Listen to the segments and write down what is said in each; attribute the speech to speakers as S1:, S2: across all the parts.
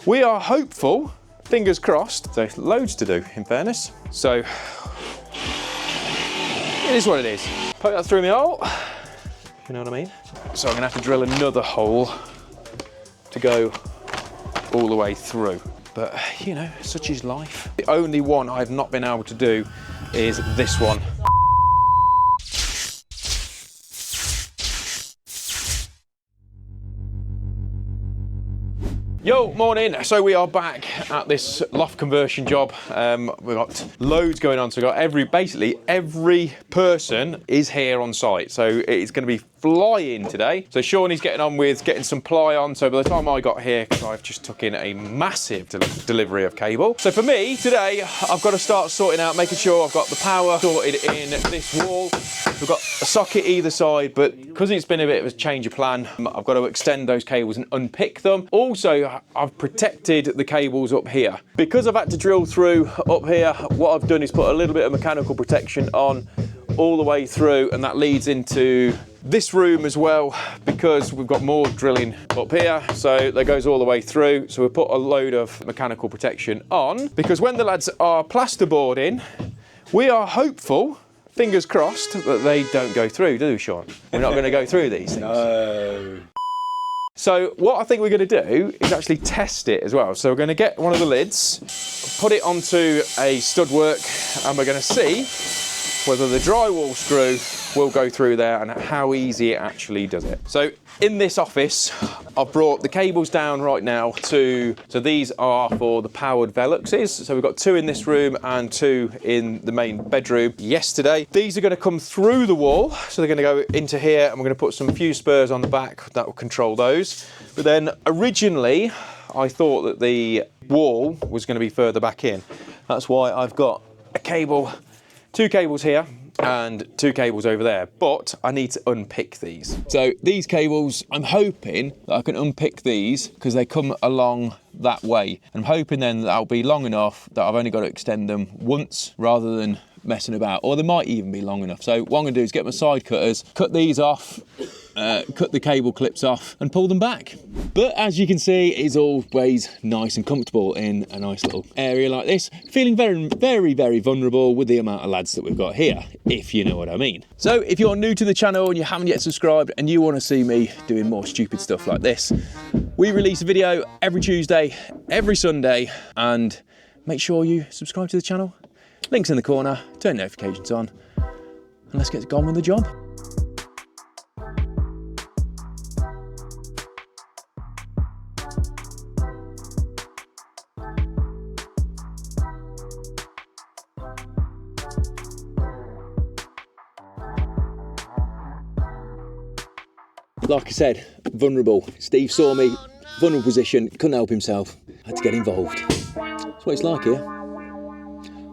S1: We are hopeful, fingers crossed. There's loads to do, in fairness. So, it is what it is. Poke that through my hole, you know what I mean? So I'm gonna have to drill another hole to go all the way through. But, you know, such is life. The only one I've not been able to do is this one. Yo, morning. So we are back at this loft conversion job. We've got loads going on. So we've got basically every person is here on site. So it's going to be flying today. So Shawnee's getting on with getting some ply on. So by the time I got here, because I've just took in a massive delivery of cable. So for me today, I've got to start sorting out, making sure I've got the power sorted in this wall. We've got a socket either side, but because it's been a bit of a change of plan, I've got to extend those cables and unpick them. Also, I've protected the cables up here. Because I've had to drill through up here, what I've done is put a little bit of mechanical protection on all the way through, and that leads into this room as well, because we've got more drilling up here, so that goes all the way through. So we put a load of mechanical protection on, because when the lads are plasterboarding, we are hopeful, fingers crossed, that they don't go through, do we, Sean? We're not going to go through these things.
S2: No.
S1: So what I think we're going to do is actually test it as well. So we're going to get one of the lids, put it onto a stud work, and we're going to see whether the drywall screw will go through there and how easy it actually does it. So in this office, I've brought the cables down right now so these are for the powered Veluxes. So we've got 2 in this room and 2 in the main bedroom yesterday. These are going to come through the wall. So they're going to go into here, and we're going to put some fuse spurs on the back that will control those. But then originally, I thought that the wall was going to be further back in. That's why I've got a cable, 2 cables here and 2 cables over there, but I need to unpick these. So these cables, I'm hoping that I can unpick these because they come along that way. And I'm hoping then that that'll be long enough that I've only got to extend them once rather than messing about, or they might even be long enough. So what I'm going to do is get my side cutters, cut these off, cut the cable clips off and pull them back. But as you can see, it's always nice and comfortable in a nice little area like this. Feeling very, very, very vulnerable with the amount of lads that we've got here, if you know what I mean. So if you're new to the channel and you haven't yet subscribed and you want to see me doing more stupid stuff like this, we release a video every Tuesday, every Sunday, and make sure you subscribe to the channel. Links in the corner, turn notifications on, and let's get on with the job. Like I said, vulnerable. Steve saw me, vulnerable position, couldn't help himself, had to get involved. That's what it's like here.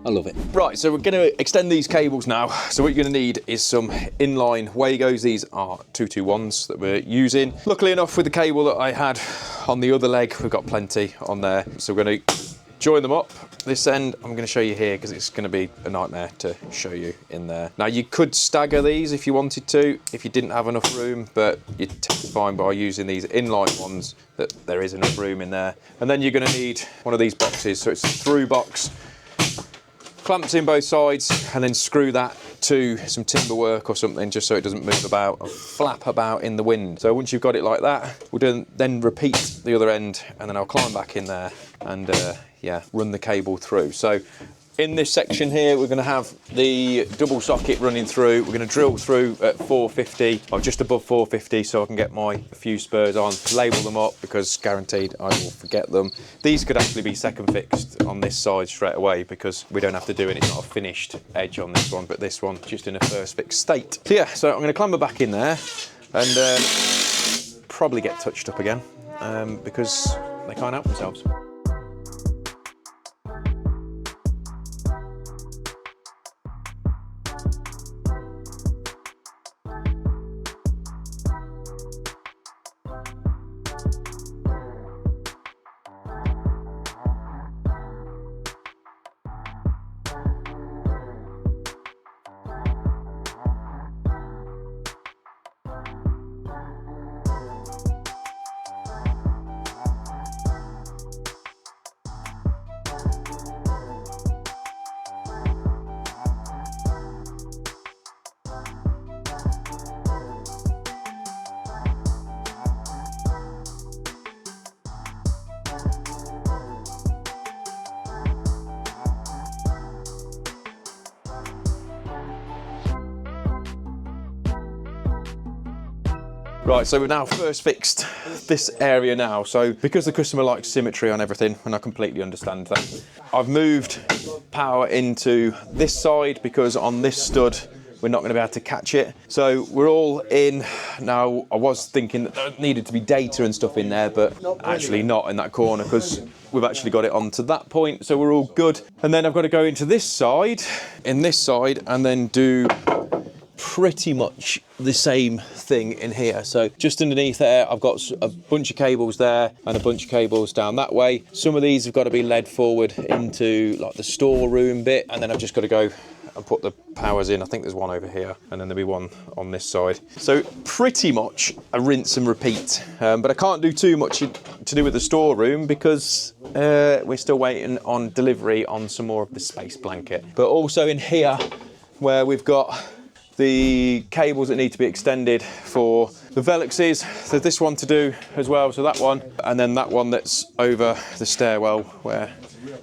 S1: I love it. Right, so we're going to extend these cables now. So what you're going to need is some inline Wagos. These are 221s that we're using. Luckily enough, with the cable that I had on the other leg, we've got plenty on there. So we're going to join them up. This end, I'm going to show you here because it's going to be a nightmare to show you in there. Now, you could stagger these if you wanted to, if you didn't have enough room, but you'd tend to find by using these inline ones that there is enough room in there. And then you're going to need one of these boxes. So it's a through box. Clamps in both sides, and then screw that to some timber work or something just so it doesn't move about or flap about in the wind. So once you've got it like that, we'll then repeat the other end, and then I'll climb back in there and yeah, run the cable through. So in this section here, we're going to have the double socket running through. We're going to drill through at 450 or just above 450 so I can get my fuse spurs on, label them up because guaranteed I will forget them. These could actually be second fixed on this side straight away because we don't have to do it. It's not a finished edge on this one, but this one just in a first fixed state. So yeah, so I'm going to clamber back in there and probably get touched up again because they can't help themselves. Right, so we've now first fixed this area now. So because the customer likes symmetry on everything, and I completely understand that, I've moved power into this side because on this stud, we're not going to be able to catch it. So we're all in. Now, I was thinking that there needed to be data and stuff in there, but actually not in that corner because we've actually got it onto that point. So we're all good. And then I've got to go into this side, and then do pretty much the same thing in here. So just underneath there, I've got a bunch of cables there and a bunch of cables down that way. Some of these have got to be led forward into like the storeroom bit, and then I've just got to go and put the powers in. I think there's one over here, and then there'll be one on this side. So pretty much a rinse and repeat. But I can't do too much to do with the storeroom because we're still waiting on delivery on some more of the space blanket. But also in here, where we've got the cables that need to be extended for the Veluxes. There's this one to do as well, so that one, and then that one that's over the stairwell where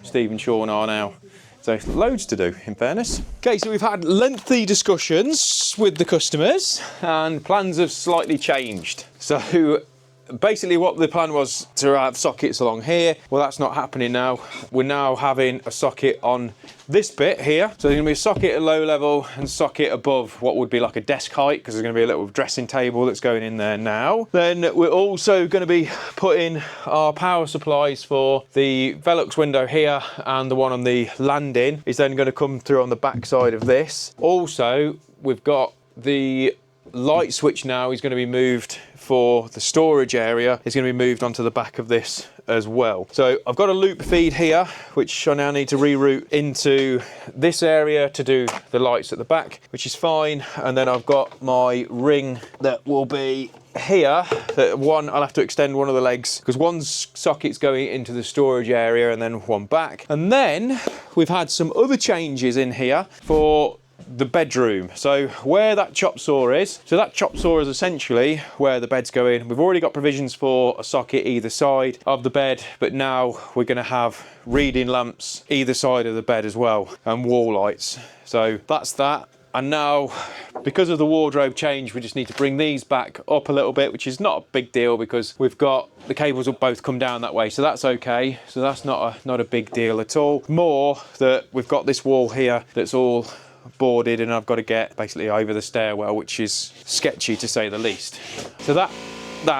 S1: Steve and Sean are now. So loads to do, in fairness. Okay, so we've had lengthy discussions with the customers and plans have slightly changed. So basically what the plan was to have sockets along here. Well, that's not happening now. We're now having a socket on this bit here. So there's gonna be a socket at low level and socket above what would be like a desk height, because there's gonna be a little dressing table that's going in there now. Then we're also gonna be putting our power supplies for the Velux window here, and the one on the landing is then gonna come through on the back side of this. Also, we've got the light switch now is going to be moved for the storage area. It's going to be moved onto the back of this as well. So I've got a loop feed here, which I now need to reroute into this area to do the lights at the back, which is fine. And then I've got my ring that will be here. One, I'll have to extend one of the legs because one socket's going into the storage area and then one back. And then we've had some other changes in here for the bedroom. So where that chop saw is, so that chop saw is essentially where the bed's going. We've already got provisions for a socket either side of the bed, but now we're going to have reading lamps either side of the bed as well, and wall lights. So that's that. And now, because of the wardrobe change, we just need to bring these back up a little bit, which is not a big deal because we've got the cables will both come down that way, so that's okay. So that's not a big deal at all. More that we've got this wall here that's all boarded, and I've got to get basically over the stairwell, which is sketchy to say the least. So that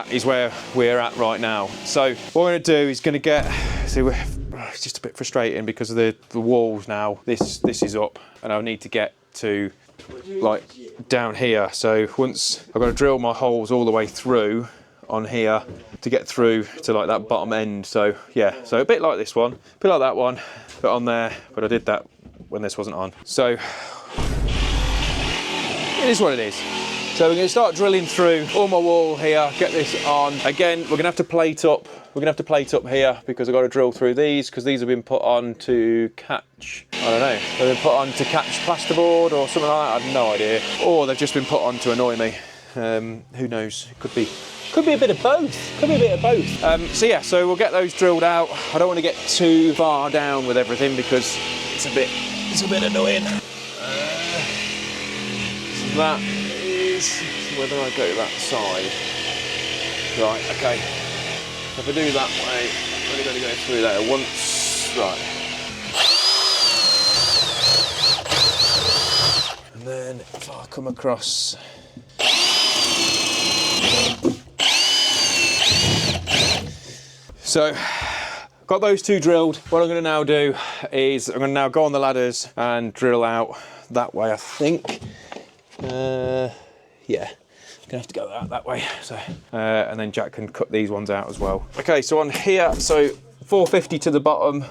S1: is where we're at right now. So what we're going to do is going to get, so it's just a bit frustrating because of the walls now. This is up, and I'll need to get to like down here. So once I've got to drill my holes all the way through on here to get through to like that bottom end. So yeah, so a bit like this one, a bit like that one, but on there, but I did that when this wasn't on. So it is what it is. So we're going to start drilling through all my wall here, get this on. Again, we're going to have to plate up. We're going to have to plate up here because I've got to drill through these because these have been put on to catch, I don't know, they've been put on to catch plasterboard or something like that, I have no idea. Or they've just been put on to annoy me. Who knows? It could be a bit of both. Could be a bit of both. So yeah, so we'll get those drilled out. I don't want to get too far down with everything because it's a bit annoying. So that is whether I go that side. Right, okay. If I do that way, I'm only going to go through there once. Right. And then if I come across. So, got those two drilled. What I'm going to now do is I'm going to now go on the ladders and drill out that way, I think. Yeah, I'm gonna have to go out that way. So, and then Jack can cut these ones out as well. Okay, so on here, so 450 to the bottom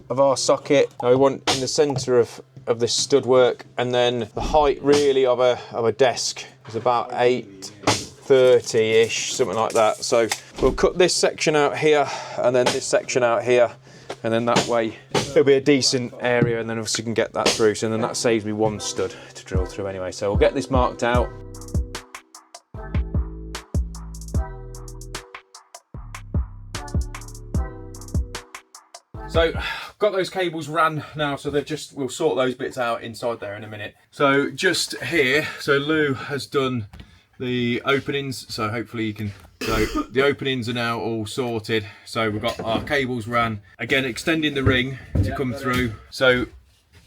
S1: of our socket. Now we want in the centre of this stud work, and then the height really of a desk is about 830-ish, something like that. So we'll cut this section out here, and then this section out here, and then that way it'll be a decent area, and then obviously you can get that through. So then that saves me one stud to drill through anyway. So we'll get this marked out. So got those cables ran now, so we'll sort those bits out inside there in a minute. So just here, so Lou has done
S2: the openings, so hopefully you can, so the openings are now all sorted. So we've got our cables ran, again extending the ring to come through. So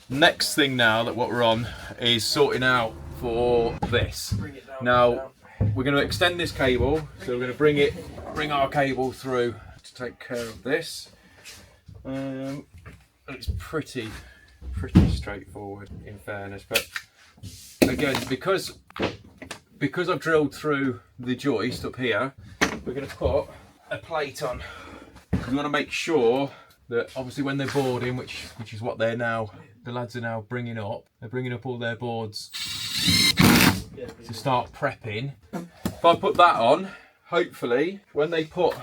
S2: next thing now that what we're on is sorting out for this. Now we're going to extend this cable, so we're going to bring our cable through to take care of this. And it's pretty straightforward in fairness, but again, because I've drilled through the joist up here, we're going to put a plate on. We want to make sure that obviously when they're boarding, which is what the lads are now bringing up, they're bringing up all their boards to start prepping. If I put that on, hopefully when they put,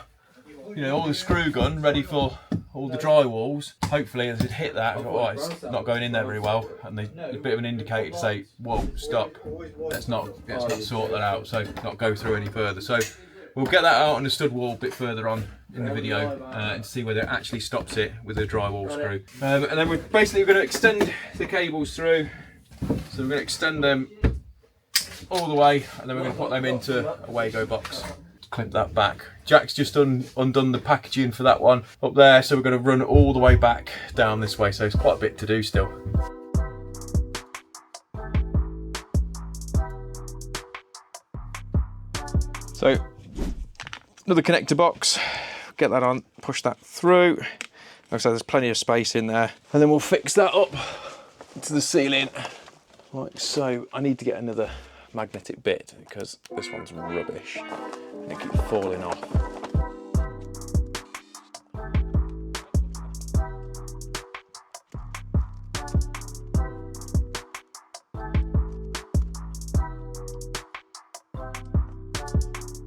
S2: you know, all the screw gun ready for all the drywalls, hopefully as it hit that, I go, oh, it's not going in there very well, and there's a bit of an indicator to say, whoa, stop, let's not sort that out, so not go through any further. So we'll get that out on the stud wall a bit further on in the video and see whether it actually stops it with a drywall screw. And then we're basically going to extend the cables through, so we're going to extend them all the way, and then we're going to put them into a Wago box. Clip that back. Jack's just undone the packaging for that one up there, so we're going to run all the way back down this way, so it's quite a bit to do still.
S1: So another connector box, get that on, push that through. Like I said, there's plenty of space in there, and then we'll fix that up to the ceiling like so. I need to get another magnetic bit because this one's rubbish and it keeps falling off.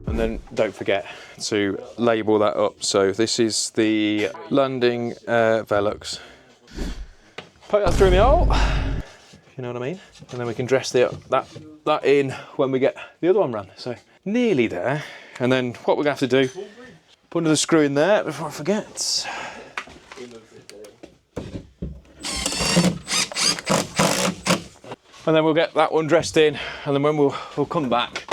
S1: And then don't forget to label that up. So this is the landing Velux. Poke that through my hole, you know what I mean? And then we can dress that in when we get the other one run. So nearly there. And then what we're going to have to do, put another screw in there before I forget. And then we'll get that one dressed in, and then when we'll come back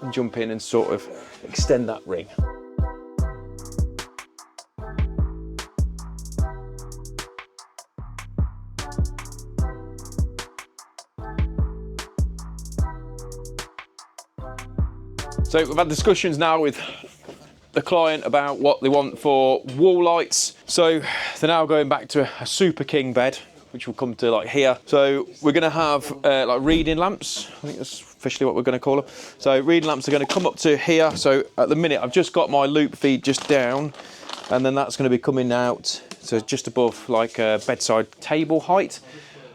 S1: and jump in and sort of extend that ring. So we've had discussions now with the client about what they want for wall lights. So they're now going back to a Super King bed, which will come to like here. So we're going to have like reading lamps. I think that's officially what we're going to call them. So reading lamps are going to come up to here. So at the minute I've just got my loop feed just down, and then that's going to be coming out, so just above like bedside table height.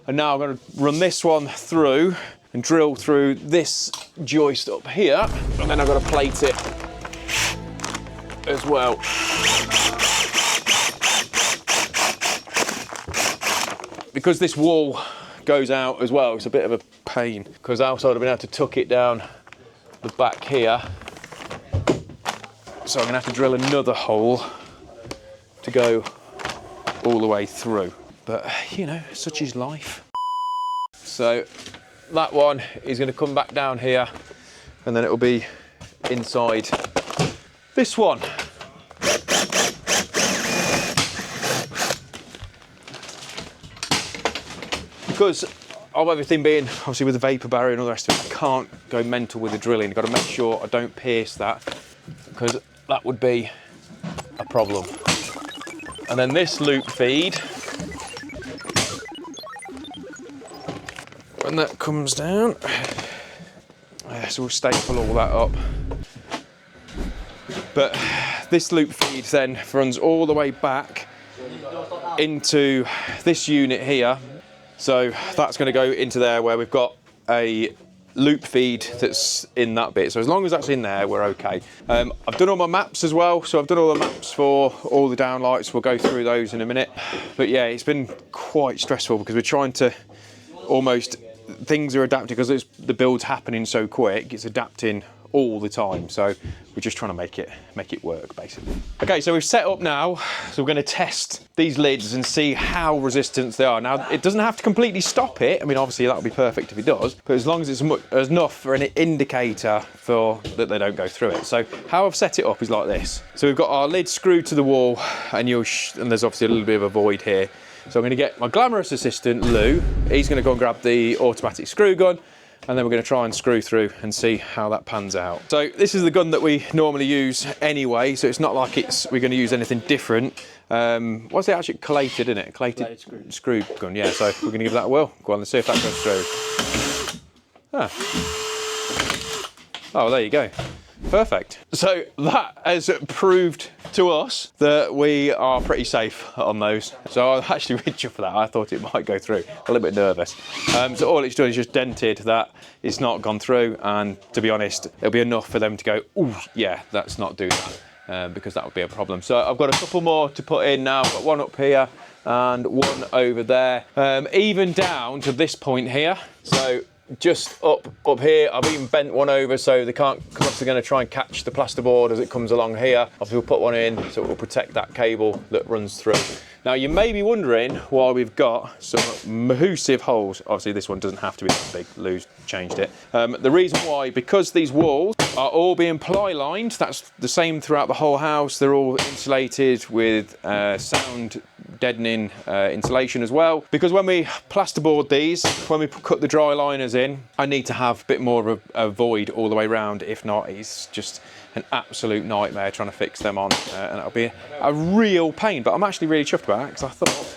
S1: And now I'm going to run this one through and drill through this joist up here, and then I've got to plate it as well. Because this wall goes out as well, it's a bit of a pain, because else I'd have been able to tuck it down the back here. So I'm gonna have to drill another hole to go all the way through. But you know, such is life. So that one is gonna come back down here, and then it'll be inside this one. Because of everything being obviously with the vapor barrier and all the rest of it, I can't go mental with the drilling. I've got to make sure I don't pierce that, because that would be a problem. And then this loop feed, when that comes down, so we'll staple all that up. But this loop feed then runs all the way back into this unit here. So that's going to go into there where we've got a loop feed that's in that bit. So as long as that's in there, we're okay. I've done all my maps as well. So I've done all the maps for all the downlights. We'll go through those in a minute. But yeah, it's been quite stressful because we're trying to almost, things are adapting because the build's happening so quick. It's adapting all the time. So we're just trying to make it work basically. Okay, so we've set up now. So we're going to test these lids and see how resistant they are. Now, it doesn't have to completely stop it. I mean, obviously that would be perfect if it does, but as long as it's enough for an indicator for that they don't go through it. So how I've set it up is like this. So we've got our lid screwed to the wall, and there's obviously a little bit of a void here. So I'm going to get my glamorous assistant, Lou. He's going to go and grab the automatic screw gun, and then we're going to try and screw through and see how that pans out. So this is the gun that we normally use anyway, so it's not like we're going to use anything different. What's it actually? Collated, isn't it? Collated screw gun, yeah. So we're going to give that a whirl. Go on, let's see if that goes through. Ah. Oh, there you go. Perfect. So that has proved to us that we are pretty safe on those. So I'm actually really chuffed for that. I thought it might go through. A little bit nervous. So all it's done is just dented that. It's not gone through, and to be honest, it'll be enough for them to go, ooh, yeah, let's not do that, because that would be a problem. So I've got a couple more to put in now. I've got one up here and one over there, even down to this point here. So just up here, I've even bent one over so they can't, because obviously going to try and catch the plasterboard as it comes along here. Obviously we'll put one in so it will protect that cable that runs through. Now you may be wondering why we've got some massive holes. Obviously this one doesn't have to be that big, Lou's changed it. The reason why, because these walls are all being ply lined, that's the same throughout the whole house. They're all insulated with sound deadening insulation as well, because when we plasterboard these, when we cut the dry liners in, I need to have a bit more of a void all the way around. If not, it's just an absolute nightmare trying to fix them on, and it'll be a real pain. But I'm actually really chuffed about it because I thought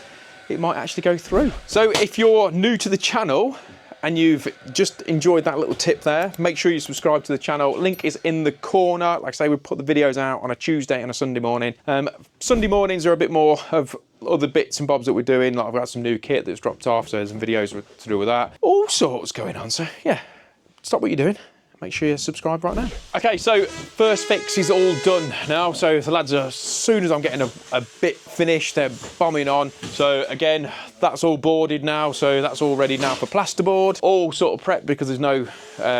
S1: it might actually go through. So if you're new to the channel and you've just enjoyed that little tip there, make sure you subscribe to the channel. Link is in the corner. Like I say, we put the videos out on a Tuesday and a Sunday morning. Sunday mornings are a bit more of other bits and bobs that we're doing. Like I've got some new kit that's dropped off, so there's some videos to do with that. All sorts going on, so yeah, stop what you're doing. Make sure you subscribe right now. Okay, so first fix is all done now. So the lads are, as soon as I'm getting a bit finished, they're bombing on. So again, that's all boarded now. So that's all ready now for plasterboard. All sort of prepped because there's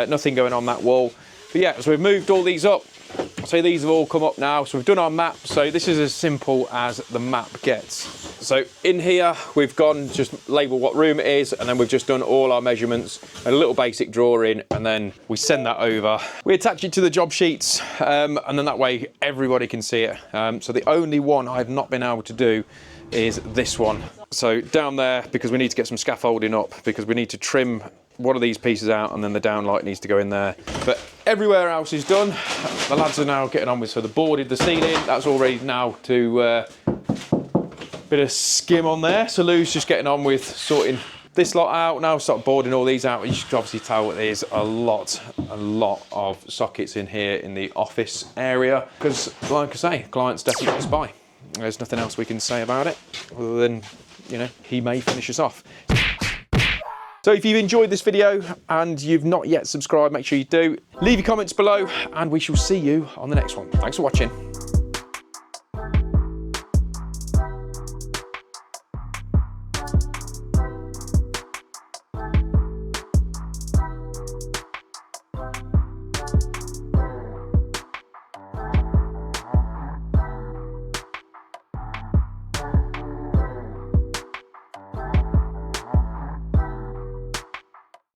S1: nothing going on that wall. But yeah, so we've moved all these up. So these have all come up now. So we've done our map. So this is as simple as the map gets. So in here, we've gone, just label what room it is, and then we've just done all our measurements, a little basic drawing, and then we send that over. We attach it to the job sheets, and then that way everybody can see it. So the only one I've not been able to do is this one. So down there, because we need to get some scaffolding up, because we need to trim one of these pieces out, and then the downlight needs to go in there. But everywhere else is done. The lads are now getting on with, so the boarded the ceiling, that's all ready now to bit of skim on there. So Lou's just getting on with sorting this lot out now, start boarding all these out. You should obviously tell there's a lot of sockets in here in the office area, because like I say, clients definitely got to buy. There's nothing else we can say about it other than, you know, he may finish us off. So if you've enjoyed this video and you've not yet subscribed, make sure you do. Leave your comments below and we shall see you on the next one. Thanks for watching.